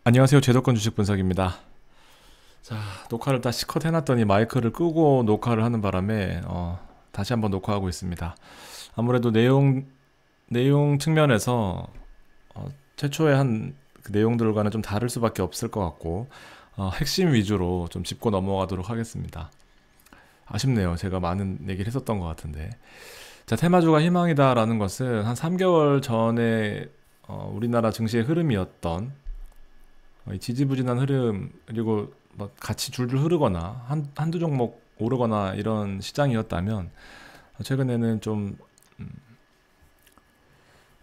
안녕하세요. 제도권 주식 분석입니다. 자, 녹화를 다시 컷 해놨더니 마이크를 끄고 녹화를 하는 바람에 다시 한번 녹화하고 있습니다. 아무래도 내용 측면에서 최초의 그 내용들과는 좀 다를 수밖에 없을 것 같고 핵심 위주로 좀 짚고 넘어가도록 하겠습니다. 아쉽네요. 제가 많은 얘기를 했었던 것 같은데. 자, 테마주가 희망이다라는 것은 한 3개월 전에 우리나라 증시의 흐름이었던 이 지지부진한 흐름, 그리고 뭐 같이 줄줄 흐르거나 한두 종목 오르거나 이런 시장이었다면, 최근에는 좀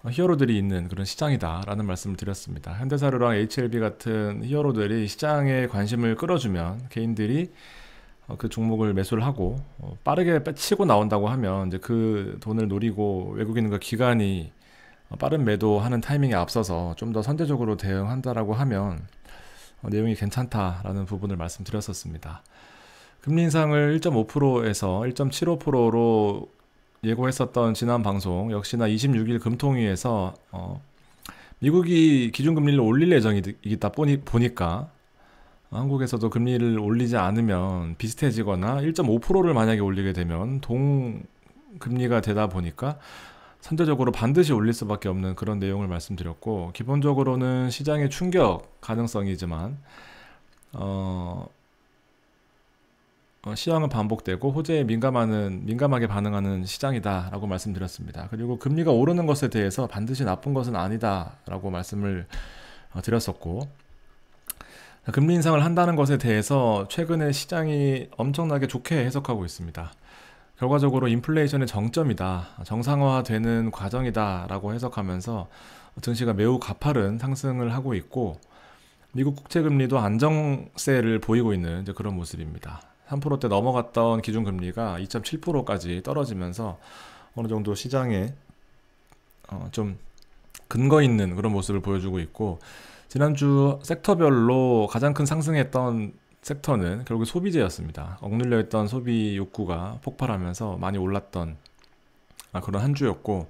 히어로들이 있는 그런 시장이다라는 말씀을 드렸습니다. 현대사료랑 HLB 같은 히어로들이 시장에 관심을 끌어주면 개인들이 그 종목을 매수를 하고 빠르게 치고 나온다고 하면 이제 그 돈을 노리고 외국인과 기관이 빠른 매도하는 타이밍에 앞서서 좀 더 선제적으로 대응한다라고 하면 내용이 괜찮다라는 부분을 말씀드렸었습니다. 금리 인상을 1.5%에서 1.75%로 예고했었던 지난 방송, 역시나 26일 금통위에서 미국이 기준금리를 올릴 예정이다 보니까 한국에서도 금리를 올리지 않으면 비슷해지거나 1.5%를 만약에 올리게 되면 동금리가 되다 보니까 선제적으로 반드시 올릴 수밖에 없는 그런 내용을 말씀드렸고, 기본적으로는 시장의 충격 가능성이지만 시황은 반복되고 호재에 민감하게 반응하는 시장이다라고 말씀드렸습니다. 그리고 금리가 오르는 것에 대해서 반드시 나쁜 것은 아니다라고 말씀을 드렸었고, 금리 인상을 한다는 것에 대해서 최근에 시장이 엄청나게 좋게 해석하고 있습니다. 결과적으로 인플레이션의 정점이다, 정상화되는 과정이다 라고 해석하면서 증시가 매우 가파른 상승을 하고 있고, 미국 국채금리도 안정세를 보이고 있는 이제 그런 모습입니다. 3%대 넘어갔던 기준금리가 2.7%까지 떨어지면서 어느 정도 시장에 좀 근거 있는 그런 모습을 보여주고 있고, 지난주 섹터별로 가장 큰 상승했던 섹터는 결국 소비재였습니다. 억눌려 있던 소비 욕구가 폭발하면서 많이 올랐던 그런 한 주였고,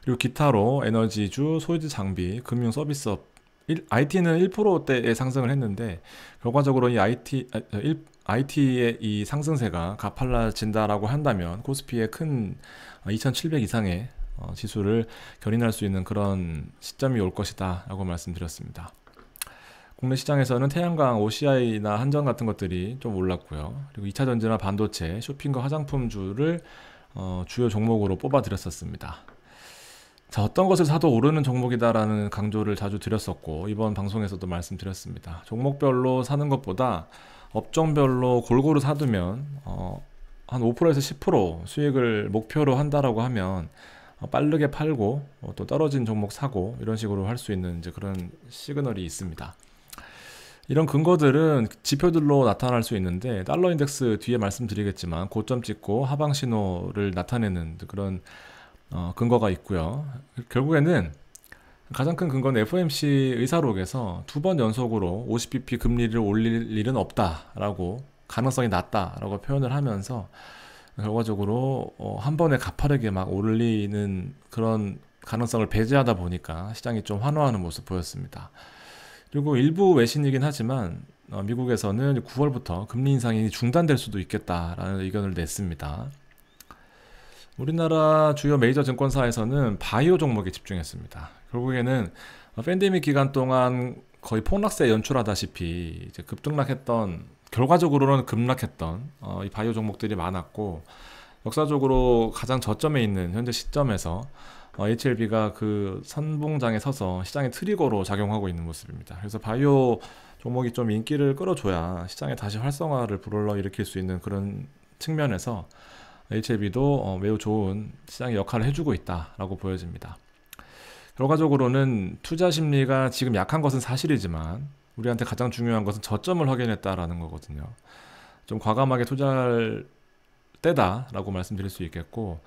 그리고 기타로 에너지주, 소유지 장비, 금융 서비스업, IT는 1%대의 상승을 했는데, 결과적으로 이 IT의 이 상승세가 가팔라진다라고 한다면 코스피의 큰 2700 이상의 지수를 견인할 수 있는 그런 시점이 올 것이다 라고 말씀드렸습니다. 국내 시장에서는 태양광, OCI나 한전 같은 것들이 좀 올랐고요. 그리고 2차전지나 반도체, 쇼핑과 화장품주를 주요 종목으로 뽑아드렸었습니다. 자, 어떤 것을 사도 오르는 종목이다라는 강조를 자주 드렸었고, 이번 방송에서도 말씀드렸습니다. 종목별로 사는 것보다 업종별로 골고루 사두면 한 5%에서 10% 수익을 목표로 한다라고 하면 빠르게 팔고 또 떨어진 종목 사고 이런 식으로 할 수 있는 이제 그런 시그널이 있습니다. 이런 근거들은 지표들로 나타날 수 있는데, 달러 인덱스 뒤에 말씀드리겠지만 고점 찍고 하방 신호를 나타내는 그런 근거가 있고요. 결국에는 가장 큰 근거는 FOMC 의사록에서 2번 연속으로 50bp 금리를 올릴 일은 없다라고, 가능성이 낮다라고 표현을 하면서 결과적으로 한 번에 가파르게 막 올리는 그런 가능성을 배제하다 보니까 시장이 좀 환호하는 모습 보였습니다. 그리고 일부 외신이긴 하지만 미국에서는 9월부터 금리 인상이 중단될 수도 있겠다라는 의견을 냈습니다. 우리나라 주요 메이저 증권사에서는 바이오 종목에 집중했습니다. 결국에는 팬데믹 기간 동안 거의 폭락세 연출하다시피 이제 결과적으로는 급락했던 이 바이오 종목들이 많았고, 역사적으로 가장 저점에 있는 현재 시점에서 HLB가 그 선봉장에 서서 시장의 트리거로 작용하고 있는 모습입니다. 그래서 바이오 종목이 좀 인기를 끌어줘야 시장에 다시 활성화를 불러일으킬 수 있는 그런 측면에서 HLB도 매우 좋은 시장의 역할을 해주고 있다라고 보여집니다. 결과적으로는 투자 심리가 지금 약한 것은 사실이지만 우리한테 가장 중요한 것은 저점을 확인했다라는 거거든요. 좀 과감하게 투자할 때다라고 말씀드릴 수 있겠고,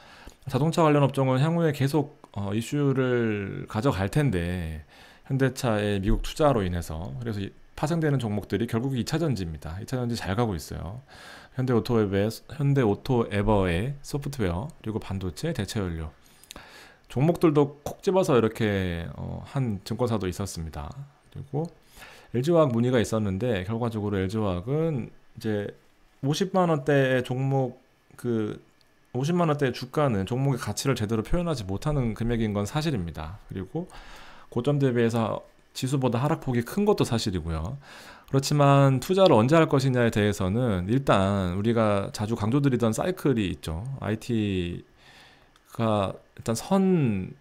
자동차 관련 업종은 향후에 계속 이슈를 가져갈 텐데, 현대차의 미국 투자로 인해서, 그래서 파생되는 종목들이 결국 2차전지입니다. 2차전지 잘 가고 있어요. 현대오토에버의 소프트웨어, 그리고 반도체, 대체연료 종목들도 콕 집어서 이렇게 한 증권사도 있었습니다. 그리고 LG화학 문의가 있었는데 결과적으로 LG화학은 이제 50만 원대의 종목, 그 50만 원대의 주가는 종목의 가치를 제대로 표현하지 못하는 금액인 건 사실입니다. 그리고 고점 대비해서 지수보다 하락폭이 큰 것도 사실이고요. 그렇지만 투자를 언제 할 것이냐에 대해서는 일단 우리가 자주 강조드리던 사이클이 있죠. IT가 일단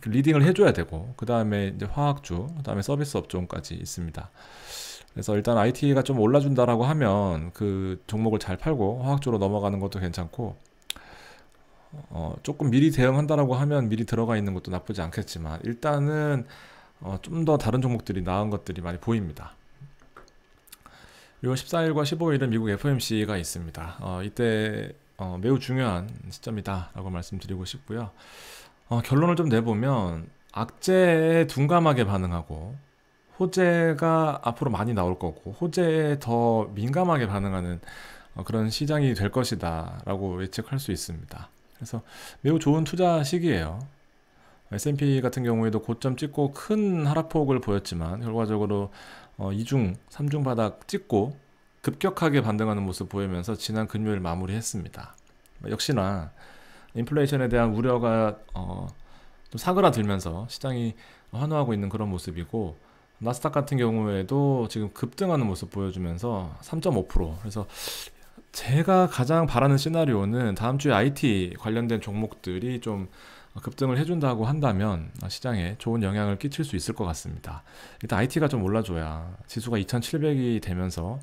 리딩을 해줘야 되고, 그 다음에 이제 화학주, 그 다음에 서비스 업종까지 있습니다. 그래서 일단 IT가 좀 올라준다라고 하면 그 종목을 잘 팔고 화학주로 넘어가는 것도 괜찮고, 조금 미리 대응한다라고 하면 미리 들어가 있는 것도 나쁘지 않겠지만, 일단은 좀 더 다른 종목들이 나은 것들이 많이 보입니다. 그리고 14일과 15일은 미국 FOMC가 있습니다. 이때 매우 중요한 시점이다 라고 말씀드리고 싶고요. 결론을 좀 내보면 악재에 둔감하게 반응하고 호재가 앞으로 많이 나올 거고 호재에 더 민감하게 반응하는 그런 시장이 될 것이다 라고 예측할 수 있습니다. 그래서 매우 좋은 투자 시기예요. S&P 같은 경우에도 고점 찍고 큰 하락폭을 보였지만 결과적으로 2중, 3중 바닥 찍고 급격하게 반등하는 모습 보이면서 지난 금요일 마무리했습니다. 역시나 인플레이션에 대한 우려가 좀 사그라들면서 시장이 환호하고 있는 그런 모습이고, 나스닥 같은 경우에도 지금 급등하는 모습 보여주면서 3.5%. 그래서 제가 가장 바라는 시나리오는 다음 주에 IT 관련된 종목들이 좀 급등을 해준다고 한다면 시장에 좋은 영향을 끼칠 수 있을 것 같습니다. 일단 IT가 좀 올라줘야 지수가 2700이 되면서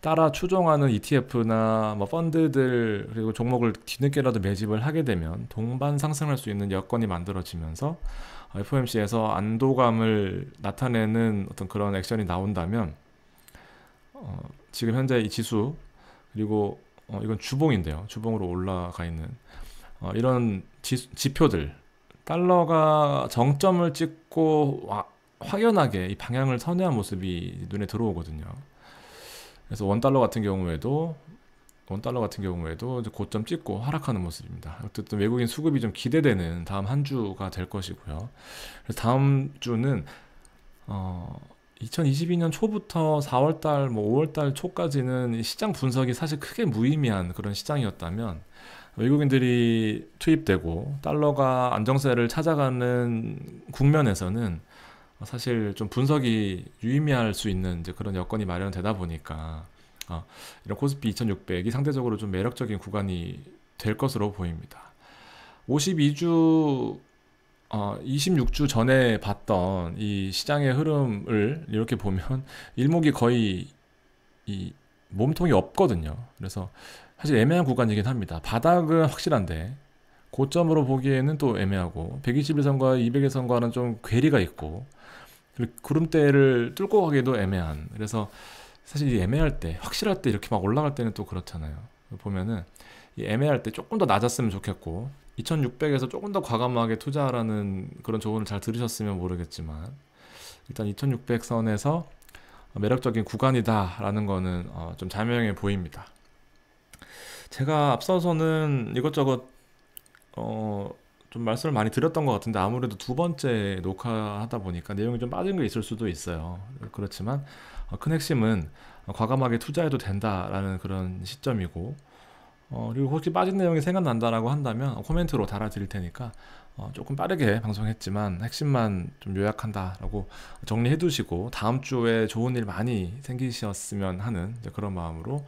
따라 추종하는 ETF나 뭐 펀드들, 그리고 종목을 뒤늦게라도 매집을 하게 되면 동반 상승할 수 있는 여건이 만들어지면서 FOMC에서 안도감을 나타내는 어떤 그런 액션이 나온다면 지금 현재 이 지수, 그리고 이건 주봉인데요. 주봉으로 올라가 있는 이런 지표들, 달러가 정점을 찍고 확연하게 이 방향을 선회한 모습이 눈에 들어오거든요. 그래서 원달러 같은 경우에도 이제 고점 찍고 하락하는 모습입니다. 어쨌든 외국인 수급이 좀 기대되는 다음 한 주가 될 것이고요. 그래서 다음 주는 2022년 초부터 4월달, 뭐 5월달 초까지는 시장 분석이 사실 크게 무의미한 그런 시장이었다면, 외국인들이 투입되고 달러가 안정세를 찾아가는 국면에서는 사실 좀 분석이 유의미할 수 있는 이제 그런 여건이 마련되다 보니까 이런 코스피 2600이 상대적으로 좀 매력적인 구간이 될 것으로 보입니다. 52주 26주 전에 봤던 이 시장의 흐름을 이렇게 보면 일목이 거의 이 몸통이 없거든요. 그래서 사실 애매한 구간이긴 합니다. 바닥은 확실한데 고점으로 보기에는 또 애매하고 121선과 200일선과는 좀 괴리가 있고, 그리고 구름대를 뚫고 가기도 애매한, 그래서 사실 이 애매할 때, 확실할 때 이렇게 막 올라갈 때는 또 그렇잖아요. 보면은 이 애매할 때 조금 더 낮았으면 좋겠고, 2600에서 조금 더 과감하게 투자하라는 그런 조언을 잘 들으셨으면 모르겠지만, 일단 2600선에서 매력적인 구간이다라는 거는 좀 자명해 보입니다. 제가 앞서서는 이것저것 좀 말씀을 많이 드렸던 것 같은데, 아무래도 두 번째 녹화하다 보니까 내용이 좀 빠진 게 있을 수도 있어요. 그렇지만 큰 핵심은 과감하게 투자해도 된다라는 그런 시점이고, 그리고 혹시 빠진 내용이 생각난다라고 한다면 코멘트로 달아드릴 테니까 조금 빠르게 방송했지만 핵심만 좀 요약한다라고 정리해 두시고 다음 주에 좋은 일 많이 생기셨으면 하는 이제 그런 마음으로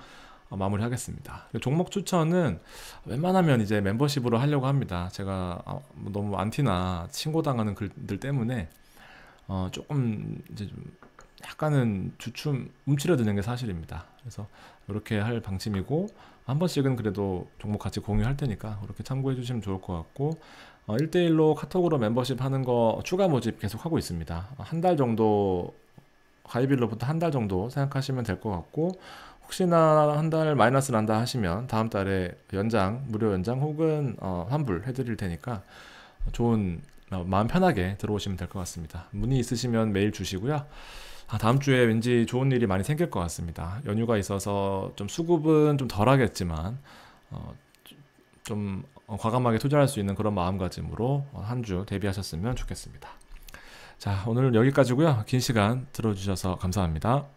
마무리하겠습니다. 종목 추천은 웬만하면 이제 멤버십으로 하려고 합니다. 제가 너무 안티나 신고당하는 글들 때문에 조금 이제 좀 약간은 주춤 움츠려드는 게 사실입니다. 그래서 이렇게 할 방침이고, 한 번씩은 그래도 종목 같이 공유할 테니까 그렇게 참고해 주시면 좋을 것 같고, 1대1로 카톡으로 멤버십 하는 거 추가 모집 계속 하고 있습니다. 한 달 정도, 가입일로부터 한 달 정도 생각하시면 될 것 같고, 혹시나 한 달 마이너스 난다 하시면 다음 달에 연장, 무료 연장 혹은 환불 해드릴 테니까 좋은 마음 편하게 들어오시면 될 것 같습니다. 문의 있으시면 메일 주시고요. 다음 주에 왠지 좋은 일이 많이 생길 것 같습니다. 연휴가 있어서 좀 수급은 좀 덜 하겠지만 좀 과감하게 투자할 수 있는 그런 마음가짐으로 한 주 대비하셨으면 좋겠습니다. 자, 오늘 여기까지고요. 긴 시간 들어주셔서 감사합니다.